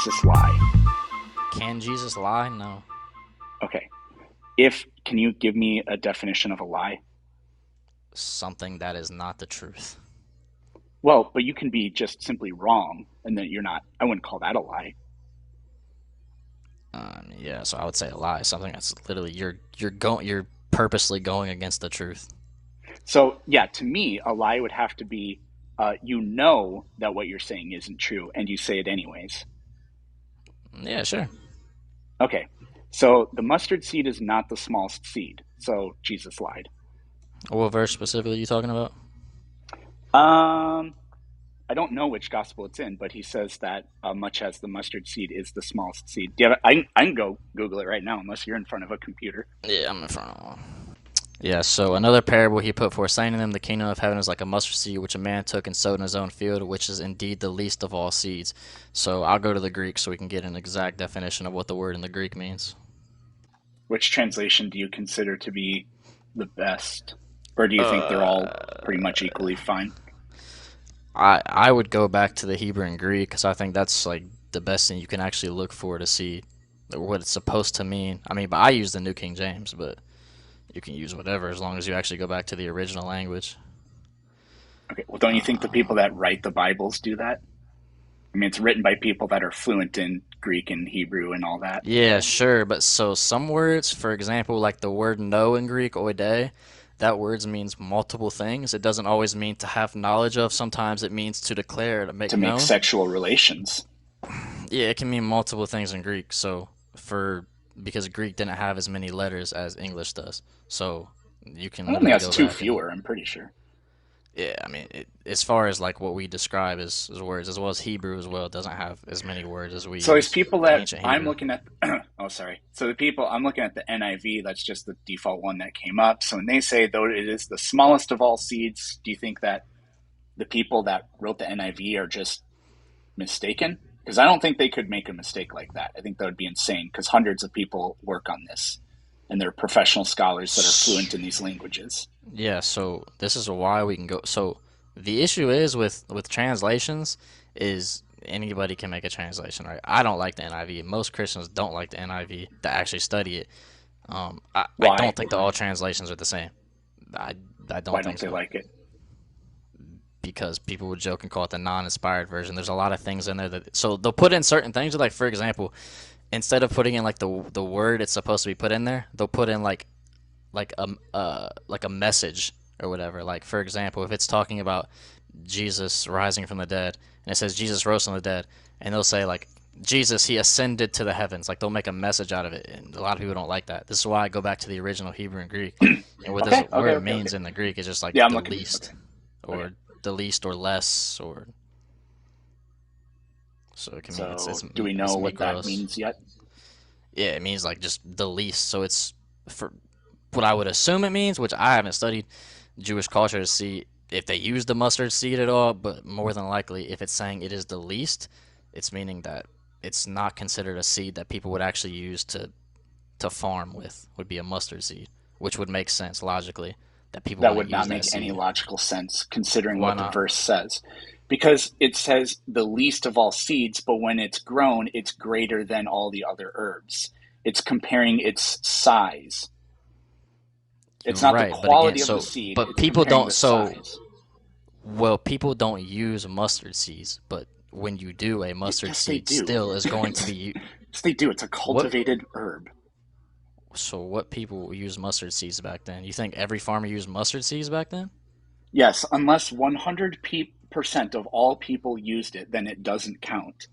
Jesus lie? Can Jesus lie? No. Okay. Can you give me a definition of a lie? Something that is not the truth. Well, but you can be just simply wrong, and then you're not. I wouldn't call that a lie. Yeah, so I would say a lie. Something that's literally you're purposely going against the truth. So yeah, to me, a lie would have to be, you know that what you're saying isn't true, and you say it anyways. Yeah, sure. Okay. So the mustard seed is not the smallest seed. So Jesus lied. What verse specifically are you talking about? Um, I don't know which gospel it's in, but he says that much as the mustard seed is the smallest seed. Do you have I can go Google it right now, unless you're in front of a computer. Yeah, I'm in front of one. Yeah, so another parable he put forth, saying to them, the kingdom of heaven is like a mustard seed which a man took and sowed in his own field, which is indeed the least of all seeds. So I'll go to the Greek so we can get an exact definition of what the word in the Greek means. Which translation do you consider to be the best, or do you think they're all Uh, pretty much equally fine? I would go back to the Hebrew and Greek because I think that's like the best thing you can actually look for to see what it's supposed to mean. I mean, but I use the New King James, but you can use whatever as long as you actually go back to the original language. Okay. Well, don't you think the Uh, people that write the Bibles do that? I mean, it's written by people that are fluent in Greek and Hebrew and all that. yeah, sure, but so some words, for example, like the word know in Greek, oide, that word means multiple things. It doesn't always mean to have knowledge of. Sometimes it means to declare, to make To make known. sexual relations. Yeah, it can mean multiple things in Greek. So for because Greek didn't have as many letters as English does, so you can It only literally has go two back and fewer, I'm pretty sure. yeah, I mean, as far as like what we describe as words, as well as Hebrew as well, it doesn't have as many words as we So these use people the that ancient I'm Hebrew. looking at, oh, sorry. So the people I'm looking at the NIV, that's just the default one that came up. So when they say, though it is the smallest of all seeds, do you think that the people that wrote the NIV are just mistaken? Because I don't think they could make a mistake like that. I think that would be insane because hundreds of people work on this and they're professional scholars that are fluent in these languages. Yeah, so this is why we can go. So the issue is with translations is anybody can make a translation, right? I don't like the NIV. Most Christians don't like the NIV that actually study it. I Why? don't think that all translations are the same. I I Why don't think don't they so like it? because people would joke and call it the non-inspired version. There's a lot of things in there that so they'll put in certain things. Like for example, instead of putting in like the word it's supposed to be put in there, they'll put in like a message or whatever. Like for example, if it's talking about Jesus rising from the dead and it says Jesus rose from the dead, and they'll say like Jesus he ascended to the heavens. Like they'll make a message out of it, and a lot of people don't like that. This is why I go back to the original Hebrew and Greek, and what this Okay, okay, word okay, okay. means in the Greek is just like Yeah, I'm the looking. Okay, least okay. or the least or less or so it can mean So do we know it's what that mikros. means yet? Yeah, it means like just the least. So it's for what I would assume it means, which I haven't studied Jewish culture to see if they use the mustard seed at all, but more than likely, if it's saying it is the least, it's meaning that it's not considered a seed that people would actually use to farm with, would be a mustard seed, which would make sense logically that people That wouldn't would not use that make any seed. logical sense considering Why what the not? verse says. Because it says the least of all seeds, but when it's grown, it's greater than all the other herbs. It's comparing its size. It's not the Right, but again, quality of the so seed, but it's people comparing don't the so size. well people don't use mustard seeds, but when you do, a mustard Yes, they seed do. still is going to Yes, be they do. It's a what cultivated herb. So what people use mustard seeds back then? You think every farmer used mustard seeds back then? Yes, unless 100% of all people used it, then it doesn't count.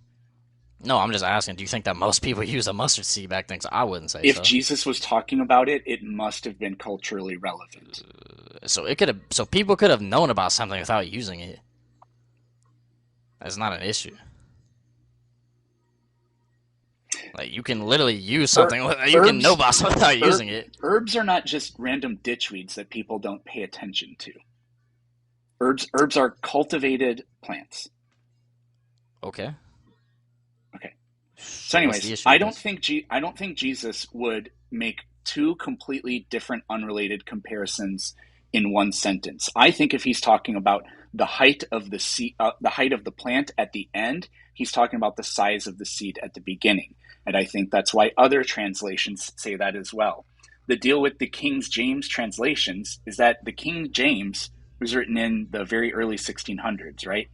No, I'm just asking. Do you think that most people use a mustard seed back then? 'Cause I wouldn't say If so. Jesus was talking about it, it must have been culturally relevant. So it could have. So people could have known about something without using it. That's not an issue. Like you can literally use Her- something. You can know herbs, about something without using it. herbs are not just random ditchweeds that people don't pay attention to. Herbs are cultivated plants. Okay. Okay. So, So what's the anyways, issue with this? I don't think Jesus would make two completely different, unrelated comparisons in one sentence. I think if he's talking about the height of the height of the plant at the end. He's talking about the size of the seed at the beginning, and I think that's why other translations say that as well. The deal with the King James translations is that the King James was written in the very early 1600s, right?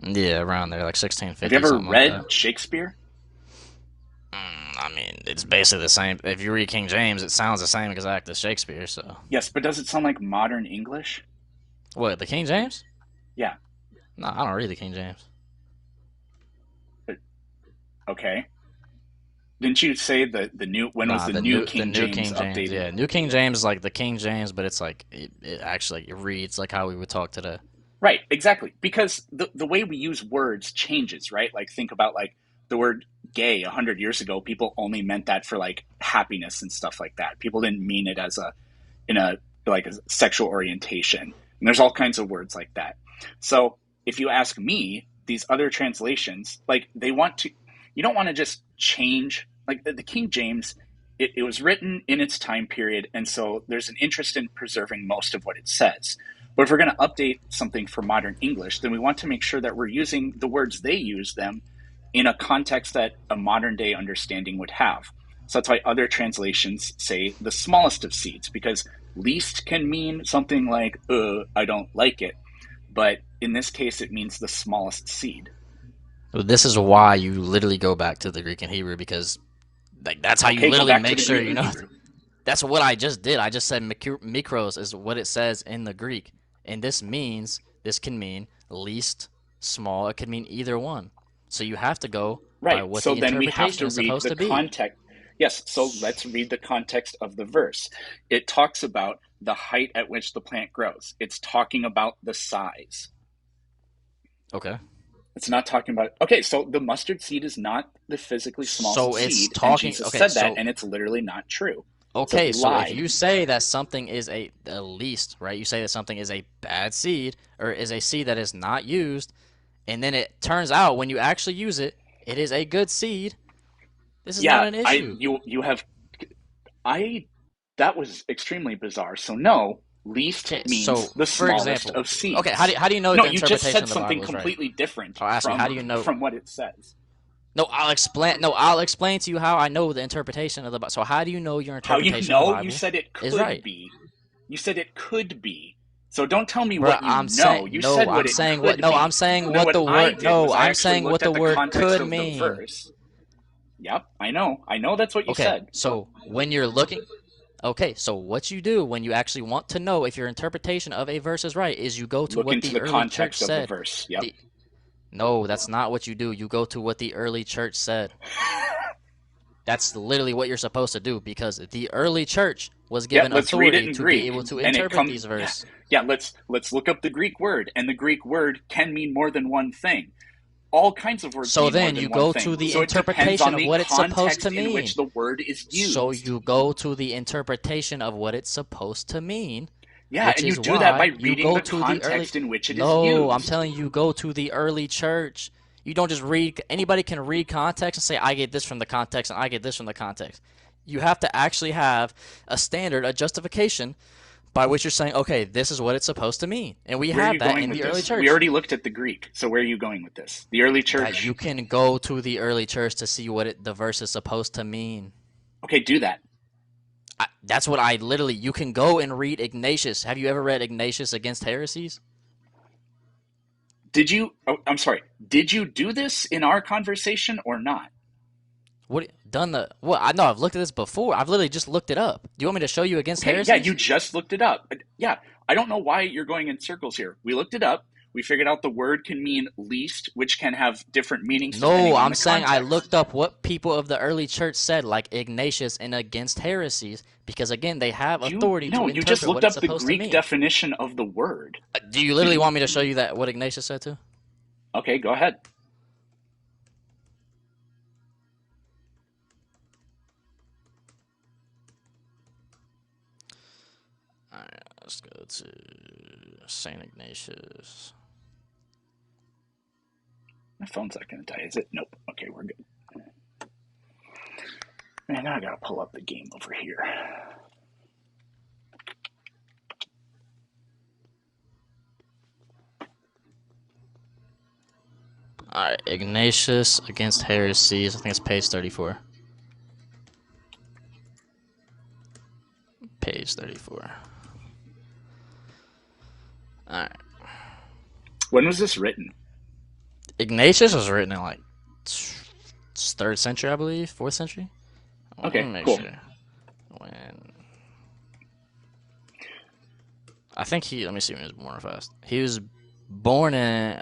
Yeah, around there, like Have you 1650, ever something like read that. Shakespeare? I mean, it's basically the same. If you read King James, it sounds the same exact as Shakespeare. So, Yes, but does it sound like modern English? what, the King James? Yeah. No, I don't read the King James. Okay. Didn't you say the new when was Nah, the the new new King James King James. updated? Yeah, New King James is like the King James, but it's like it actually it reads like how we would talk today. Right, exactly. Because the way we use words changes, right? Like think about like the word gay 100 years ago, people only meant that for like happiness and stuff like that. People didn't mean it as a in a like a sexual orientation. And there's all kinds of words like that. So if you ask me, these other translations, like they want to, you don't want to just change like the King James. It was written in its time period, and so there's an interest in preserving most of what it says. But if we're going to update something for modern English, then we want to make sure that we're using the words they use them in a context that a modern day understanding would have. So that's why other translations say the smallest of seeds, because least can mean something like, I don't like it. But in this case, it means the smallest seed. Well, this is why you literally go back to the Greek and Hebrew because like that's how you Okay, go literally back to make the sure Greek you and know. Hebrew. That's what I just did. I just said mikros is what it says in the Greek, and this can mean least, small. It could mean either one. So you have to go by Right. what So the then we have interpretation to is read supposed the to be. context. Yes. So let's read the context of the verse. It talks about the height at which the plant grows, it's talking about the size. Okay. It's not talking about, okay, so the mustard seed is not the physically smallest So it's seed. And talking. Jesus Okay. said that, So and it's literally not true. So okay. he So if lied. you say that something is a least, right? You say that something is a bad seed or is a seed that is not used, and then it turns out when you actually use it, it is a good seed. This is not Yeah, an issue. you have, I, that was extremely bizarre. So no, least Okay, means so the for smallest example, of okay, seeds. how do you know No, the you just interpretation said of the something Bible is right? completely different I'll ask you, how do you know? from what it says. No, I'll explain. No, I'll explain to you how I know the interpretation of the Bible. So how do you know your How you interpretation of the know? You Bible said it is could right, be. You said it could be. So don't tell me bro? what you I'm saying know. You no. said what I'm it saying what? could No, I'm be. saying And then what what the I word. did No, was I I'm actually saying what looked the at the word context could of the mean. verse. Yep, I know. I know that's what you Okay, said. so when you're looking, okay, so what you do when you actually want to know if your interpretation of a verse is right is you go to Look what into the the early church context of the said. verse. Yep. The No, that's not what you do. You go to what the early church said. That's literally what you're supposed to do because the early church was Yep, given let's read it authority in to be Greek. able to And it interpret come these yeah. verses. Yeah, let's look up the Greek word, and the Greek word can mean more than one thing. All kinds of words So mean more then you than one go thing. to the So it depends interpretation on of the what it's supposed to context in which mean. the word is So used. you go to the interpretation of what it's supposed to mean, Yeah, which and you is do that by why you reading go the to the early. context in which it is No, I'm used. telling you, go to the early church. You don't just read, anybody can read context and say, I get this from the context and I get this from the context. You have to actually have a standard, a justification by which you're saying, okay, this is what it's supposed to mean. And we Where are have you that going in with the early this? We church. already looked at the Greek. So where are you going with this? The early That you church. can go to the early church to see what the verse is supposed to mean. Okay, do that. That's what I literally, you can go and read Ignatius. Have you ever read Ignatius Against Heresies? Did you I'm sorry. Did you do this in our conversation or not? What, done the, what? I know I've looked at this before. I've literally just looked it up. Do you want me to show you Against Okay, yeah, you Heresies? just looked it up. Yeah, I don't know why you're going in circles here. We looked it up. We figured out the word can mean least, which can have different meanings No, depending on I'm the saying I context. looked up what people of the early church said, like Ignatius and Against Heresies, because again, they have You authority to no, you just interpret what looked it's up the supposed to Greek mean. definition of the word. Do you Did literally you? want me to show you that what Ignatius said too? Okay, go ahead. All right, let's go to Saint Ignatius. My phone's not going to die, is it? Nope. Okay, we're good. Man, now I got to pull up the game over here. All right, Ignatius against heresies. I think it's page 34. Page 34. All right. When was this written? Ignatius was written in like 3rd century, I believe, 4th century. Okay, Let me make cool. sure. When I think he, let me see when he was born fast. He was born in.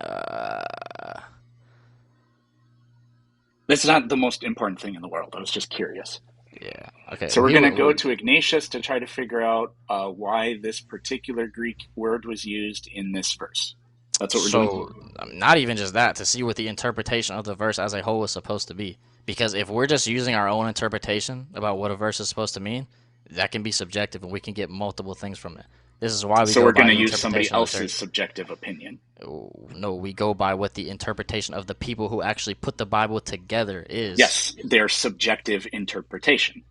That's not the most important thing in the world. I was just curious. Yeah. Okay. So we're going to go to Ignatius to try to figure out why this particular Greek word was used in this verse. That's what we're doing. So, not even just that, to see what the interpretation of the verse as a whole is supposed to be. Because if we're just using our own interpretation about what a verse is supposed to mean, that can be subjective, and we can get multiple things from it. This is why we. So go we're going to to use somebody else's subjective opinion. No, we go by what the interpretation of the people who actually put the Bible together is. Yes, their subjective interpretation.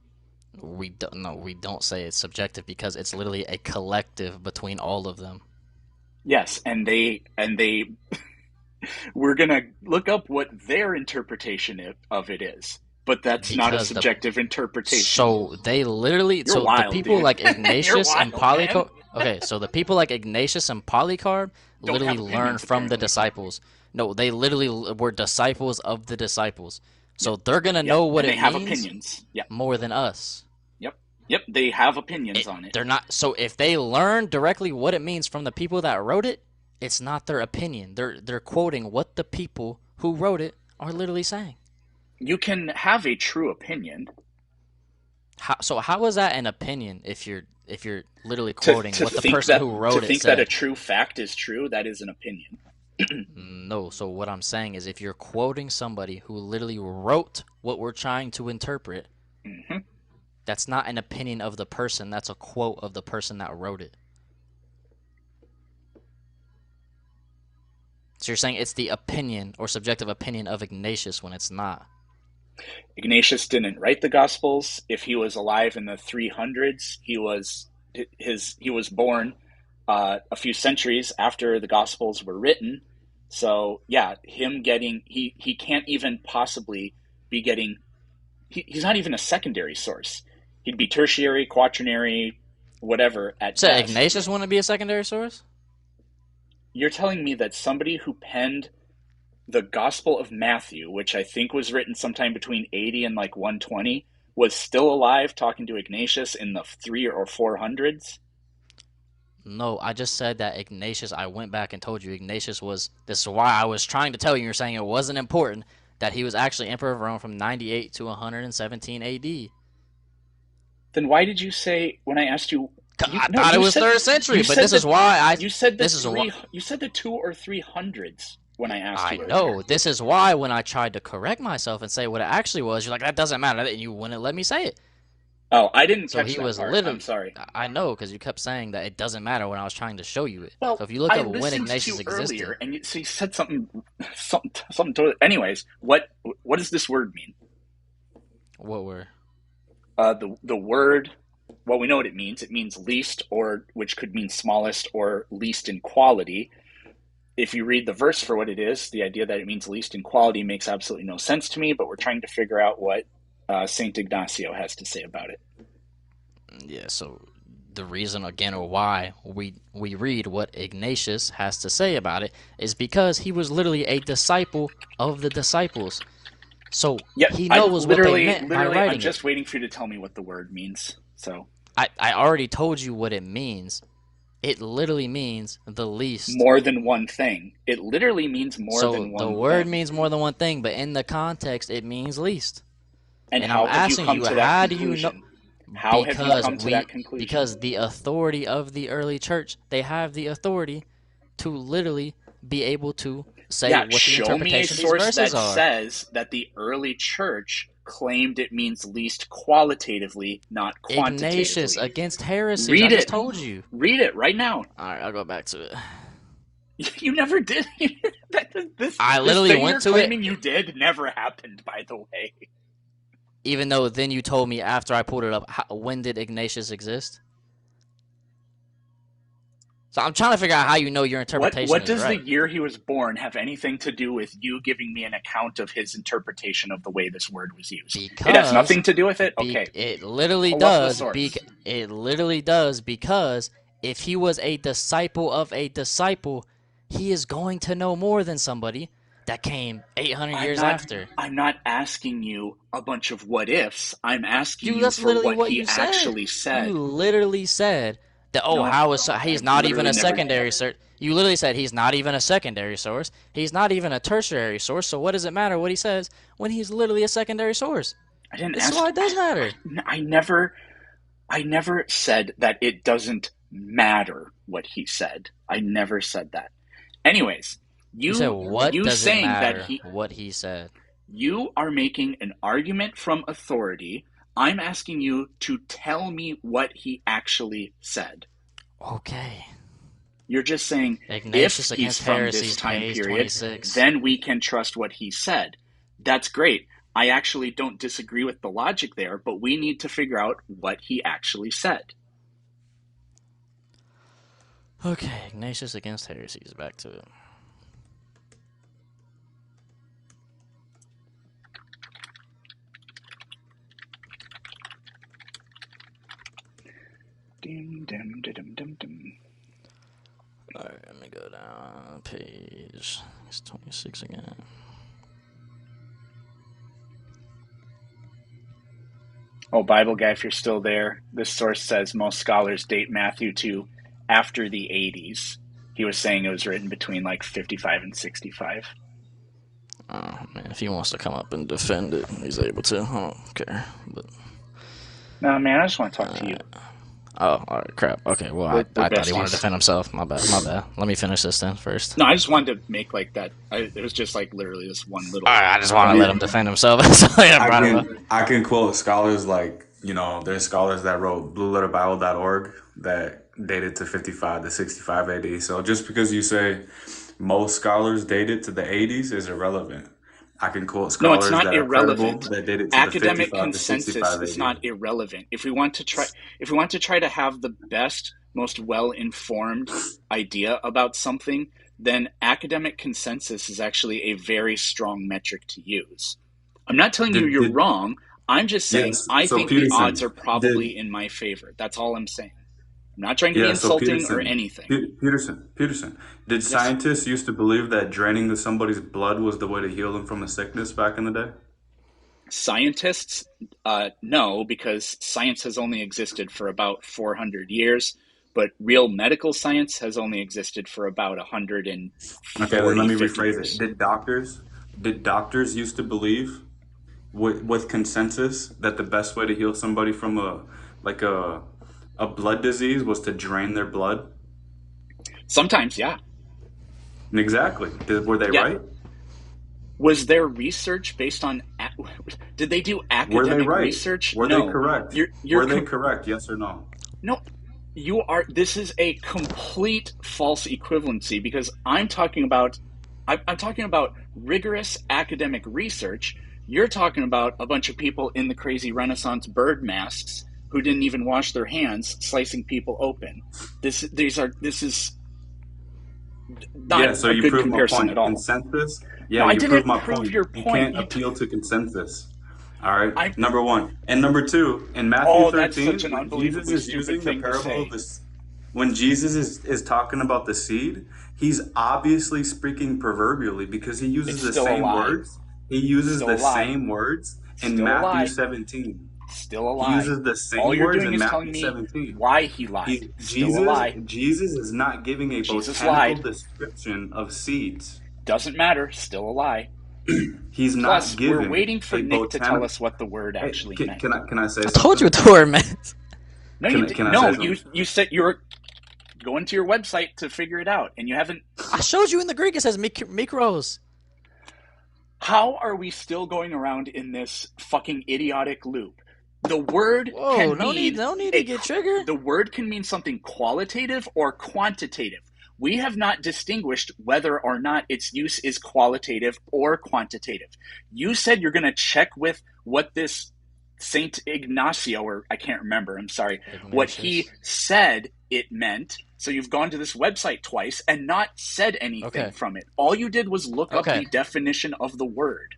We don't say it's subjective because it's literally a collective between all of them. Yes, and they we're gonna look up what their interpretation of it is, but that's because not a subjective interpretation. So they literally, You're wild, the people dude. like Ignatius wild, and Polycarp. Okay, so the people like Ignatius and Polycarp literally learned from the disciples. No, they literally were disciples of the disciples. So they're gonna know what it means. They have opinions. More than us. Yep, they have opinions on it. They're not. So if they learn directly what it means from the people that wrote it, it's not their opinion. They're quoting what the people who wrote it are literally saying. You can have a true opinion. How is that an opinion if you're literally quoting what the person who wrote it said? To think that a true fact is true, that is an opinion. No, so what I'm saying is if you're quoting somebody who literally wrote what we're trying to interpret, that's not an opinion of the person. That's a quote of the person that wrote it. So you're saying it's the opinion or subjective opinion of Ignatius when it's not. Ignatius didn't write the Gospels. If he was alive in the 300s, he was born a few centuries after the Gospels were written. So yeah, he can't even possibly be getting. He's not even a secondary source. He'd be tertiary, quaternary, whatever at best. So Ignatius wouldn't be a secondary source? You're telling me that somebody who penned the Gospel of Matthew, which I think was written sometime between 80 and like 120, was still alive talking to Ignatius in the 300s or 400s? No, I just said that Ignatius, I went back and told you Ignatius was, this is why I was trying to tell you, you're saying it wasn't important, that he was actually Emperor of Rome from 98 to 117 AD. Then why did you say, when I asked you... I thought it was 3rd century, but this is why You said the 200s or 300s when I asked you. I know. This is why when I tried to correct myself and say what it actually was, you're like, that doesn't matter, and you wouldn't let me say it. Oh, I didn't catch that part. Literally, I'm sorry. I know, because you kept saying that it doesn't matter when I was trying to show you it. Well, so if you look up when Ignatius existed... earlier, and you said something totally... Anyways, what does this word mean? What word? The word... Well, we know what it means. It means least, or which could mean smallest or least in quality. If you read the verse for what it is, the idea that it means least in quality makes absolutely no sense to me, but we're trying to figure out what St. Ignacio has to say about it. Yeah, so the reason, again, or why we read what Ignatius has to say about it is because he was literally a disciple of the disciples. So he knows what they meant by writing I'm just waiting for you to tell me what the word means. So I already told you what it means. It literally means the least. More than one thing. It literally means more than one thing. So the word means more than one thing, but in the context, it means least. And how have you come to that conclusion? How have you come to that conclusion? Because the authority of the early church, they have the authority to literally be able to say what the interpretation of these verses are. Show me a source that says that the early church claimed it means least qualitatively, not quantitatively. Ignatius against heresy. I just told you. Read it right now. All right, I'll go back to it. You never did. I literally went to it. Claiming you did never happened, by the way. Even though then you told me after I pulled it up, when did Ignatius exist? So I'm trying to figure out how you know your interpretation What is does the right. year he was born have anything to do with you giving me an account of his interpretation of the way this word was used? It has Because nothing to do with it. Okay, it literally pull up the does. source. It literally does because if he was a disciple of a disciple, he is going to know more than somebody that came 800 I'm years not after. I'm not asking you a bunch of what ifs. I'm asking Dude, you that's for literally what what he you said. actually You said. literally said that. Oh, No, how is he's I've not even literally a never. secondary source. You literally said he's not even a secondary source. He's not even a tertiary source. So what does it matter what he says when he's literally a secondary source? I didn't This is ask. why it does matter. I never. I never said that it doesn't matter what he said. I never said that. Anyways, You said, you what you does it saying that matter what he said? you are making an argument from authority. I'm asking you to tell me what he actually said. Okay. You're just saying if Ignatius he's Against from this Heresies, time page period, 26. then we can trust what he said. That's great. I actually don't disagree with the logic there, but we need to figure out what he actually said. Okay, Ignatius Against Heresies. Back to it. Dim, dim, dim, dim, dim. Alright, let me go down. Page. It's 26 again. Oh, Bible guy, if you're still there, this source says most scholars date Matthew to after the 80s. He was saying it was written between like 55 and 65. Oh, man, if he wants to come up and defend it, he's able to. I don't care. But No, man, I just want to talk to you. Oh, all right, crap. Okay, well, We're I thought he wanted to besties. defend himself. My bad, my bad. Let me finish this then first. No, I just wanted to make like that. It was just like literally this one little. All right, I just want to let him defend himself. So yeah, I brought him up. I can quote scholars like, there's scholars that wrote blueletterbible.org that dated to 55 to 65 AD. So just because you say most scholars dated to the 80s is irrelevant. I can quote No, it's scholars not that are credible irrelevant. that dated to the Academic 55 to consensus 65 is AD. not irrelevant. If we want to try to have the best, most well-informed idea about something, then academic consensus is actually a very strong metric to use. I'm not telling you Did, you're did wrong. I'm just saying yes? I So think the odds Peterson are did. probably in my favor. That's all I'm saying. I'm not trying to be Yeah, so insulting or anything. Peterson. Did Yes, scientists used to believe that draining somebody's blood was the way to heal them from a sickness back in the day? scientists, no, because science has only existed for about 400 years, but real medical science has only existed for about Okay, then let 140, me 50 rephrase it. years. Did doctors used to believe with consensus that the best way to heal somebody from like a blood disease was to drain their blood? Sometimes, yeah. Exactly. Were they Yeah. right? Was there research based on, did they do Were they academic right? research? Were they No. correct? You're, Were they correct? Yes or no? no, this is a complete false equivalency because I'm talking about rigorous academic research. You're talking about a bunch of people in the crazy Renaissance bird masks who didn't even wash their hands, slicing people open. This is not Yeah, so a you good prove my comparison at point. all. Consensus? Yeah, No, I you prove didn't my prove point. your You point. can't appeal to consensus. All right, I number one. And number two, in Matthew Oh, that's such 13, an when Jesus unbelievably is stupid using the thing to parable of say. this, when Jesus is talking about the seed, he's obviously speaking proverbially because he uses It's the still a same lie. words. He uses Still a the lie. same words in Still a Matthew lie. 17. Still a He lie. uses the All same you're words doing in is Matthew telling me 17. why he lied. Still a Jesus lie. Jesus is not giving a Jesus botanical lied. description of seeds. Doesn't matter. Still a lie. He's not Plus, we're giving waiting for a Nick to tell botanical. us what the word Hey, actually can, meant. can I can I say I told you something? what the word meant. No, Can I say no. something? You said you were going to your website to figure it out, and you haven't. I showed you in the Greek. It says mikros. How are we still going around in this fucking idiotic loop? The word Whoa, can no mean need to get triggered. the word can mean something qualitative or quantitative. We have not distinguished whether or not its use is qualitative or quantitative. You said you're going to check with what this Saint Ignacio, or I can't remember, I'm sorry, what he Ignatius. said it meant. So you've gone to this website twice and not said anything Okay. from it. All you did was look up Okay. the definition of the word.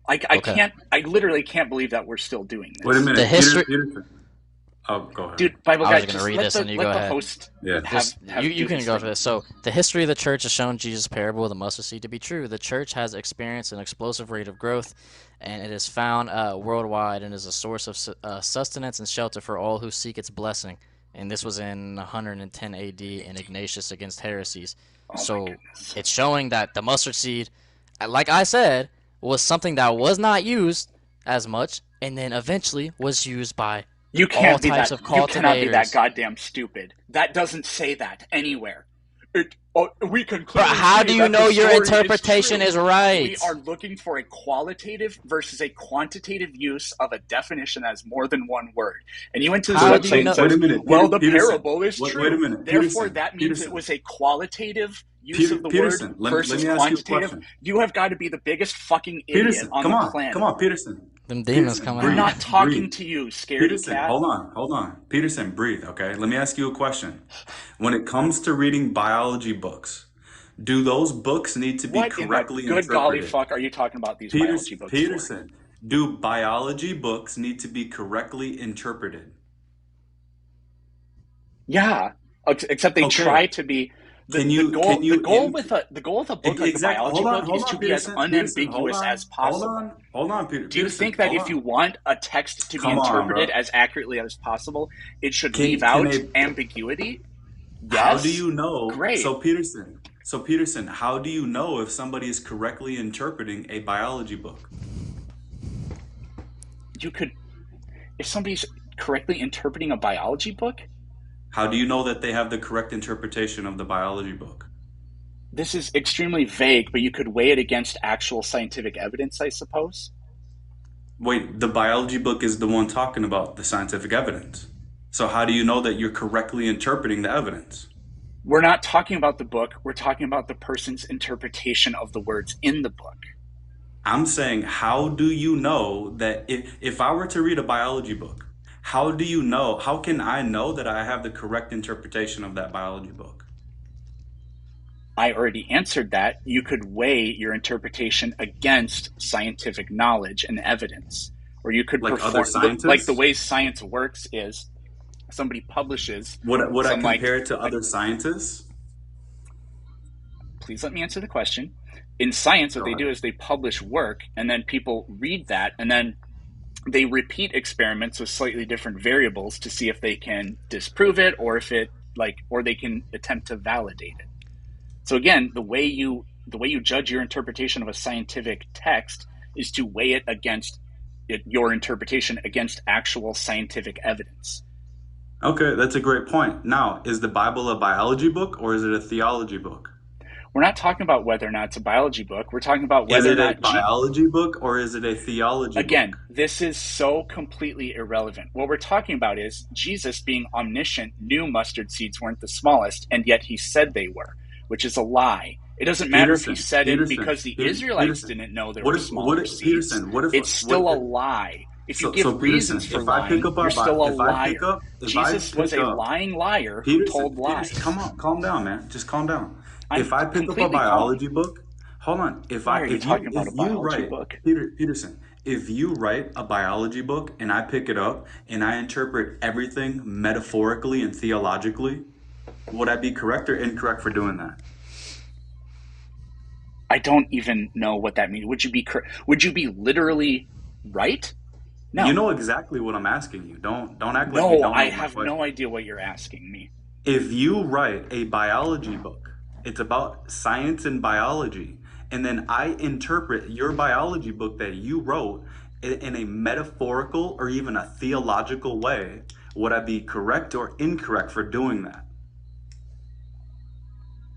I Okay. literally can't believe that we're still doing this. Wait a minute. The history- Peterson. Oh, go ahead. Dude, Bible I guy, was gonna just read let this the, and you let go the ahead. host Yeah. have You do can his go thing. for this. So the history of the church has shown Jesus' parable of the mustard seed to be true. The church has experienced an explosive rate of growth, and it is found worldwide and is a source of sustenance and shelter for all who seek its blessing. And this was in 110 A.D. in Ignatius Against Heresies. Oh my So goodness. it's showing that the mustard seed, like I said, was something that was not used as much, and then eventually was used by You can't all be types that. of You cannot be that cultivators. goddamn stupid. That doesn't say that anywhere. We can Bro, clearly how see do you that know the your story interpretation true. is right? We are looking for a qualitative versus a quantitative use of a definition that has more than one word. And you went to this How do website you know- and says, Wait a minute, well, the Peterson. parable is Wait- true. wait a minute, Therefore, Peterson, that means Peterson. it was a qualitative use of the Peterson, word let me versus ask you a quantitative. question. You have got to be the biggest fucking idiot Peterson, on come the on, planet. come on, Peterson. Them demons Peterson, coming We're breathe, out. not talking breathe. to you, scaredy Peterson, cat. hold on. Peterson, breathe, okay? Let me ask you a question. When it comes to reading biology books, do those books need to be What in the correctly good golly interpreted? fuck are you talking about these biology books for? Peterson, do biology books need to be correctly interpreted? Yeah, except they Okay. try to be. The goal with a book like a Exactly. biology book is to be as unambiguous as possible. Hold on, Peter. Do you think that if you want a text to be Come on, interpreted bro. as accurately as possible, it should Can- leave can out they- ambiguity? How Yes. do you know? Great. So Peterson, how do you know if somebody is correctly interpreting a biology book? You could, if somebody's correctly interpreting a biology book, How do you know that they have the correct interpretation of the biology book? this is extremely vague, but you could weigh it against actual scientific evidence, I suppose. Wait, the biology book is the one talking about the scientific evidence. So how do you know that you're correctly interpreting the evidence? We're not talking about the book. We're talking about the person's interpretation of the words in the book. I'm saying, how do you know that if I were to read a biology book, how can I know that I have the correct interpretation of that biology book? I already answered that. You could weigh your interpretation against scientific knowledge and evidence. Or you could Like perform, other scientists? like the way science works is somebody publishes. Would I some, compare it to other scientists? Please let me answer the question. In science, what Go they ahead. do is they publish work, and then people read that, and then they repeat experiments with slightly different variables to see if they can disprove it, or if it or they can attempt to validate it. So again, the way you judge your interpretation of a scientific text is to weigh it against your interpretation against actual scientific evidence. Okay, that's a great point. Now, is the Bible a biology book or is it a theology book? We're not talking about whether or not it's a biology book. We're talking about Is whether or it a not biology book or is it a theology Again, book? this is so completely irrelevant. What we're talking about is Jesus, being omniscient, knew mustard seeds weren't the smallest, and yet he said they were, which is a lie. It doesn't matter if he said it because the Israelites didn't know there were smaller seeds. It's still a lie. If you give reasons for lying, you're still a liar. Jesus was a lying liar who told lies. Come on, calm down, man. Just calm down. I'm If I pick up a completely biology book, hold on. Why are you talking about a biology book? Peterson, if you write a biology book and I pick it up and I interpret everything metaphorically and theologically, would I be correct or incorrect for doing that? I don't even know what that means. Would you be literally right? No. You know exactly what I'm asking you. Don't act like you No, don't know I my have question. no idea what you're asking me. If you write a biology book, it's about science and biology, and then I interpret your biology book that you wrote in a metaphorical or even a theological way, would I be correct or incorrect for doing that?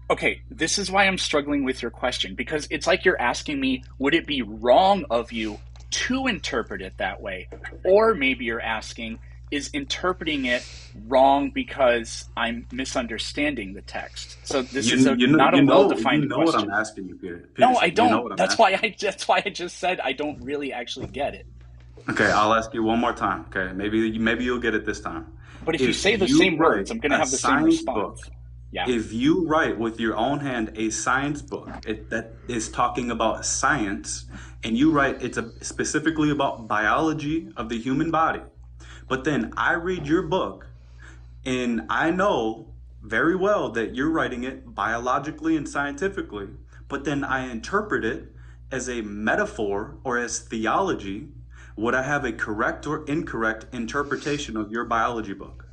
Okay, this is why I'm struggling with your question, because it's like you're asking me, would it be wrong of you to interpret it that way? Or maybe you're asking, is interpreting it wrong because I'm misunderstanding the text? So this is not a well-defined You know question. what I'm asking you, Peter. No, I You know don't. what I'm That's asking. why I just said I don't really actually get it. Okay, I'll ask you one more time. Okay, maybe you'll get it this time. But if you say the you same write words, I'm going to a have the same science response. book, Yeah. If you write with your own hand a science book that is talking about science, and you write specifically about biology of the human body, but then I read your book and I know very well that you're writing it biologically and scientifically, but then I interpret it as a metaphor or as theology, would I have a correct or incorrect interpretation of your biology book?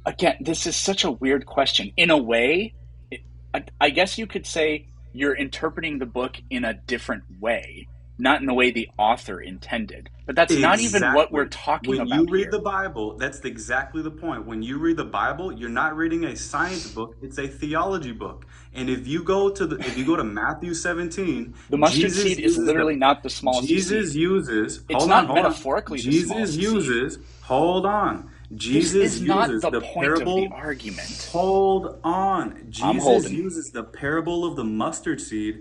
Again, this is such a weird question. In a way, I guess you could say you're interpreting the book in a different way, not in the way the author intended. But that's not even what we're Exactly. talking When you about read the here. Bible, that's exactly the point. When you read the Bible, you're not reading a science book, it's a theology book. And if you go to Matthew 17, The mustard seed is literally not the smallest seed. It's not hold on. metaphorically the smallest seed. Hold on. This Jesus is not uses the the point of the parable. argument. Hold on. I'm Jesus holding. uses the parable of the mustard seed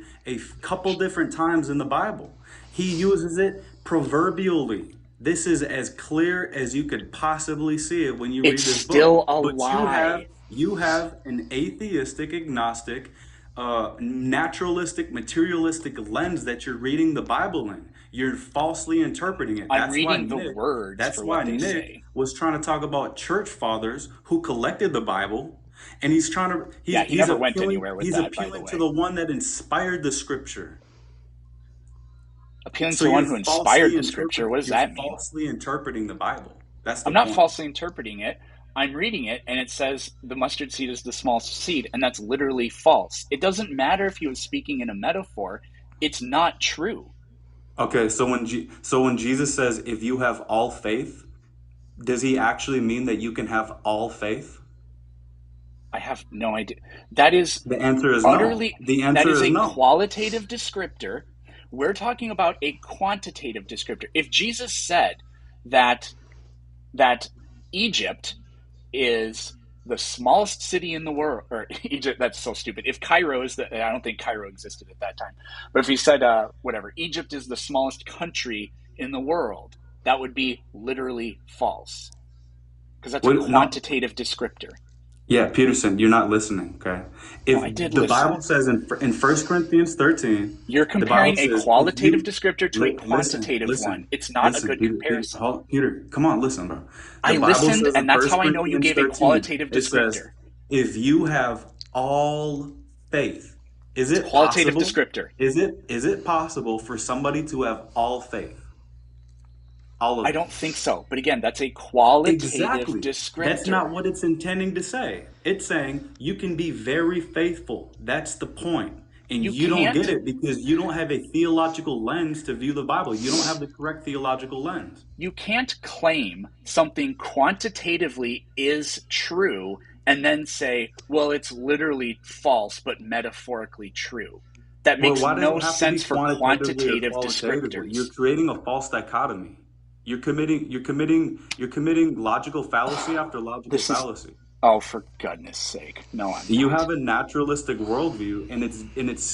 couple different times in the Bible. He uses it proverbially. This is as clear as you could possibly see it when you It's read this book. still a But lie. you have an atheistic, agnostic, naturalistic, materialistic lens that you're reading the Bible in. You're falsely interpreting it. I'm reading the words That's for why what they Nick say. was trying to talk about church fathers who collected the Bible, and he's trying to Yeah, he never went anywhere with he's that, by the appealing to way. the one that inspired the scripture. Appealing to So the one who inspired the scripture, what does you're that mean? falsely interpreting the Bible. That's the I'm not point. falsely interpreting it. I'm reading it, and it says the mustard seed is the smallest seed, and that's literally false. It doesn't matter if he was speaking in a metaphor. It's not true. Okay, so when Jesus says if you have all faith, does he actually mean that you can have all faith? I have no idea. That is The answer is no. utterly, The that answer is is a no. qualitative descriptor. We're talking about a quantitative descriptor. If Jesus said that that Egypt is the smallest city in the world, or Egypt, that's so stupid. If Cairo is the, I don't think Cairo existed at that time, but if he said, whatever, Egypt is the smallest country in the world, that would be literally false because that's a Wait, no. quantitative descriptor. Yeah, Peterson, you're not listening, okay? No, If I did the Bible listen. says in 1 Corinthians 13, You're the Bible comparing a says if qualitative you descriptor to a listen, quantitative one. listen, It's not a listen, good Peter, comparison. Peter, come on, listen, bro. The I Bible listened, says in and that's First how I know you Corinthians gave a 13, qualitative it says, descriptor. if you have all faith, is It's a it qualitative possible? descriptor. Is it possible for somebody to have all faith? All of I it. don't think so. But again, that's a qualitative Exactly. That's descriptor. not what it's intending to say. It's saying you can be very faithful. That's the point. And You you don't get can't it because you don't have a theological lens to view the Bible. You don't have the correct theological lens. you can't claim something quantitatively is true and then say, well, it's literally false but metaphorically true. That Well, makes why does no it have to be sense for quantitatively or quantitative qualitatively? You're descriptors. creating a false dichotomy. You're committing logical fallacy after logical This is, fallacy. oh, for goodness sake. No, I'm You not. have a naturalistic worldview, and it's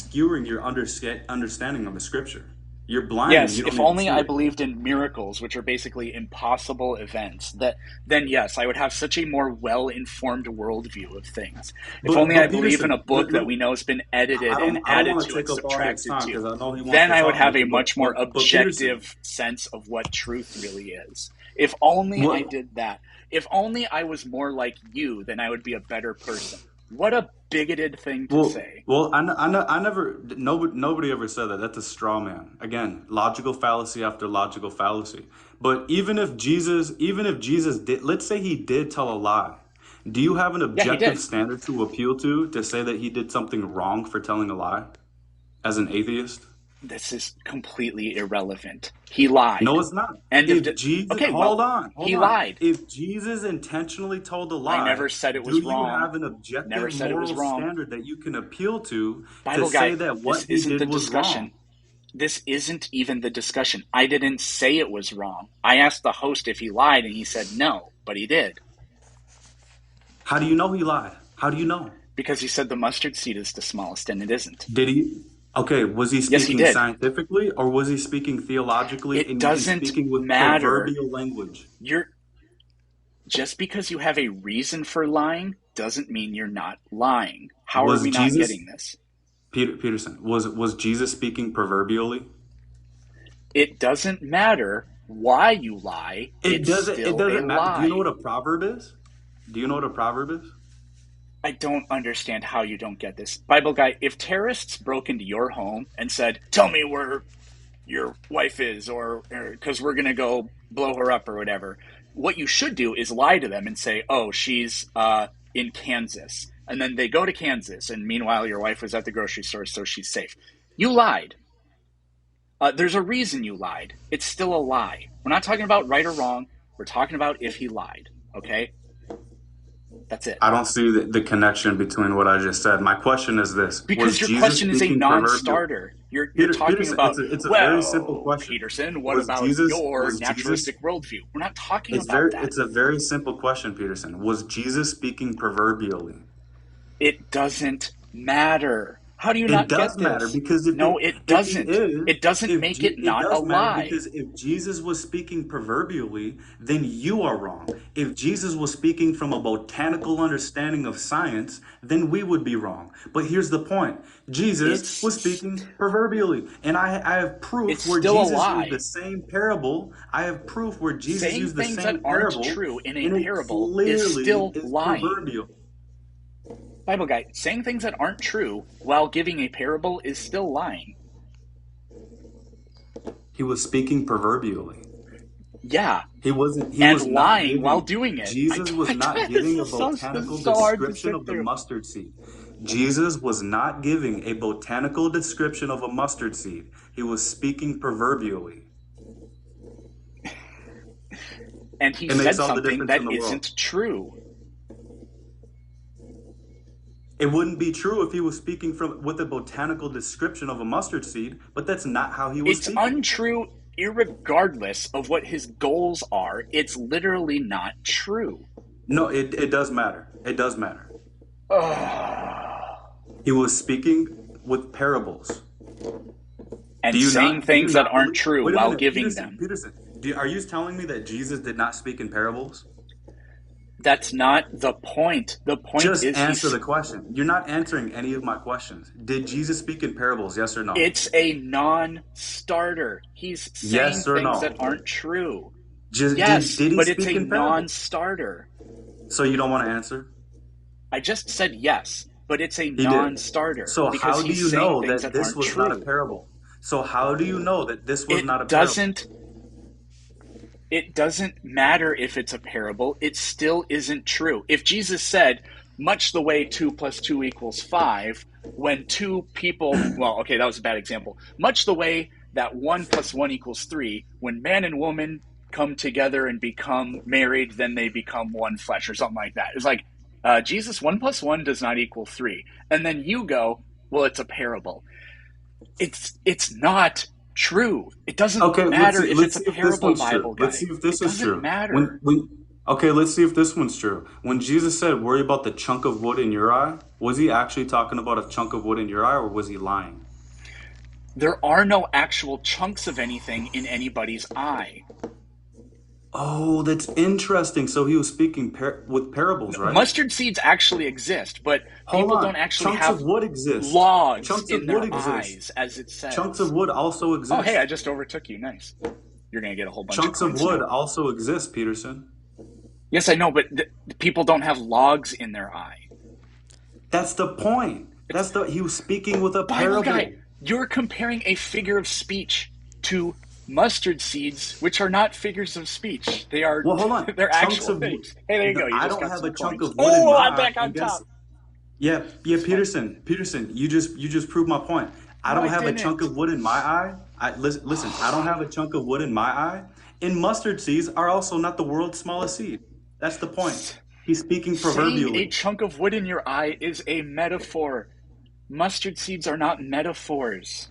skewing your understanding of the scripture. You're blind, and Yes, you don't if even only see I it. believed in miracles, which are basically impossible events, that then yes, I would have such a more well-informed worldview of things. If only I But believe in a Peterson, book that we know has been edited and I don't added want to to and take up all his subtracted time to, because I know he wants then to I would talk have with a you. much more But Peterson, objective sense of what truth really is. If only I what? did that. If only I was more like you, then I would be a better person. What a bigoted thing to say. I never, nobody ever said that. That's a straw man. Again, logical fallacy after logical fallacy. But even if Jesus did, let's say he did tell a lie, do you have an Yeah, he objective did. standard to appeal to say that he did something wrong for telling a lie as an atheist? This is completely irrelevant. He lied. No, it's not. End of. If Jesus, Okay, well, hold he on. lied. If Jesus intentionally told a I lie, never said it do was you wrong. have an Never objective said it was moral wrong. standard that you can appeal to Bible guy, say that this what he isn't the did was discussion. wrong? This isn't even the discussion. I didn't say it was wrong. I asked the host if he lied, and he said no, but he did. How do you know he lied? How do you know? Because he said the mustard seed is the smallest, and it isn't. Did he? Okay, was he Yes, he speaking did. scientifically or was he speaking theologically It and was he doesn't speaking with matter. proverbial language? You're just because you have a reason for lying doesn't mean you're not lying. How are Was we not Jesus getting this? Peterson, was Jesus speaking proverbially? It doesn't matter why you lie. It's It still a doesn't matter. Do you know lie. what a proverb is? Do you know what a proverb is? I don't understand how you don't get this. Bible guy, if terrorists broke into your home and said, "Tell me where your wife is," or because we're going to go blow her up or whatever, what you should do is lie to them and say, "Oh, she's in Kansas." And then they go to Kansas, and meanwhile, your wife was at the grocery store, so she's safe. You lied. There's a reason you lied. It's still a lie. We're not talking about right or wrong. We're talking about if he lied. Okay? That's it. I don't see the connection between what I just said. My question is this: Because was your Jesus question is a speaking proverbial? non-starter. You're talking Peterson, about, it's a very simple well, question. Peterson, what Was about Jesus your was Jesus naturalistic worldview? We're not talking about that. It's a very simple question, Peterson. Was Jesus speaking proverbially? It doesn't matter. How do you It not does get matter this? because No, it if he doesn't. is, It doesn't if make Je- it it not a does matter lie. because if Jesus was speaking proverbially, then you are wrong. If Jesus was speaking from a botanical understanding of science, then we would be wrong. But here's the point: Jesus was It's speaking proverbially, and I have proof it's where still a Jesus used the lie. same parable. I have proof where Jesus Saying used the things that same aren't parable, true in a and it parable is clearly still is lying. proverbial. Bible guy, saying things that aren't true while giving a parable is still lying. He was speaking proverbially. Yeah, He wasn't. He and was not lying while giving. doing it. Jesus was not This giving a is so botanical hard to description sit of the through. mustard seed. Jesus was not giving a botanical description of a mustard seed. He was speaking proverbially. And he It said makes all the something difference that in the world. isn't true. It wouldn't be true if he was speaking with a botanical description of a mustard seed, but that's not how he was It's speaking. untrue irregardless of what his goals are. It's literally not true. No, it does matter. It does matter. He was speaking with parables. And Do you saying not? Do you things that not aren't believe? true Wait a while minute, giving Peterson. them. Peterson, are you telling me that Jesus did not speak in parables? That's not the point. The point Just is answer the question. You're not answering any of my questions. Did Jesus speak in parables? Yes or no? it's a non-starter. He's saying Yes or things no? that aren't true. Just, Yes, did he but it's speak a in parables? non-starter. So you don't want to answer? I just said yes, but it's a He did. non-starter So because how do he's you saying know things that that this aren't was not a true. parable? So how do you know that this was not a It parable? doesn't matter if it's a parable. It still isn't true. If Jesus said, much the way 2 + 2 = 5, when two people, well, okay, that was a bad example. Much the way that 1 + 1 = 3, when man and woman come together and become married, then they become one flesh or something like that. It's like, Jesus, 1 + 1 does not equal 3. And then you go, well, it's a parable. It's not true. It doesn't Okay, matter if let's it's see a if this parable, one's true. Bible guy. Let's see if this It is doesn't true. matter. Okay, let's see if this one's true. When Jesus said, "Worry about the chunk of wood in your eye," was he actually talking about a chunk of wood in your eye, or was he lying? There are no actual chunks of anything in anybody's eye. Oh, that's interesting. So he was speaking with parables, right? Mustard seeds actually exist, but Hold people on. don't actually Chunks have of wood exist. logs Chunks in of their wood exist. eyes, as it says. Chunks of wood also exist. Oh, hey, I just overtook you. Nice. You're going to get a whole bunch Chunks of of coins wood now. also exist, Peterson. Yes, I know, but people don't have logs in their eye. That's the point. He was speaking with a Bible parable. guy, you're comparing a figure of speech to mustard seeds, which are not figures of speech. They are. Well, hold on. They're Chunks actual of things. Hey, there you go. You I just don't got have some a chunk coins. of wood in my I'm eye. back on top. Yeah, Peterson, you just proved my point. I No, don't I have a didn't. chunk of wood in my eye. Listen, I don't have a chunk of wood in my eye. And mustard seeds are also not the world's smallest seed. That's the point. He's speaking Saying a proverbially. chunk of wood in your eye is a metaphor. Mustard seeds are not metaphors.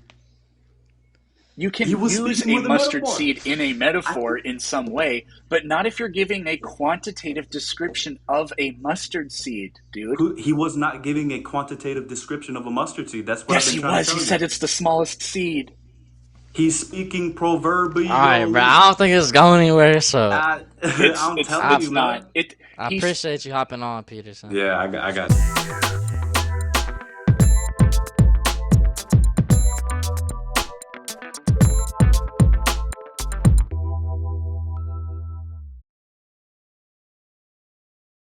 You can He was use speaking a with a mustard metaphor. seed in a metaphor in some way, but not if you're giving a quantitative description of a mustard seed, dude. He was not giving a quantitative description of a mustard seed. That's what Yes, I've he been trying was. to He tell said you. it's the smallest seed. He's speaking proverbially. All right, bro. I don't think it's going anywhere. So I'm telling It's you, not. man. It. I He appreciate you hopping on, Peterson. Yeah, I got.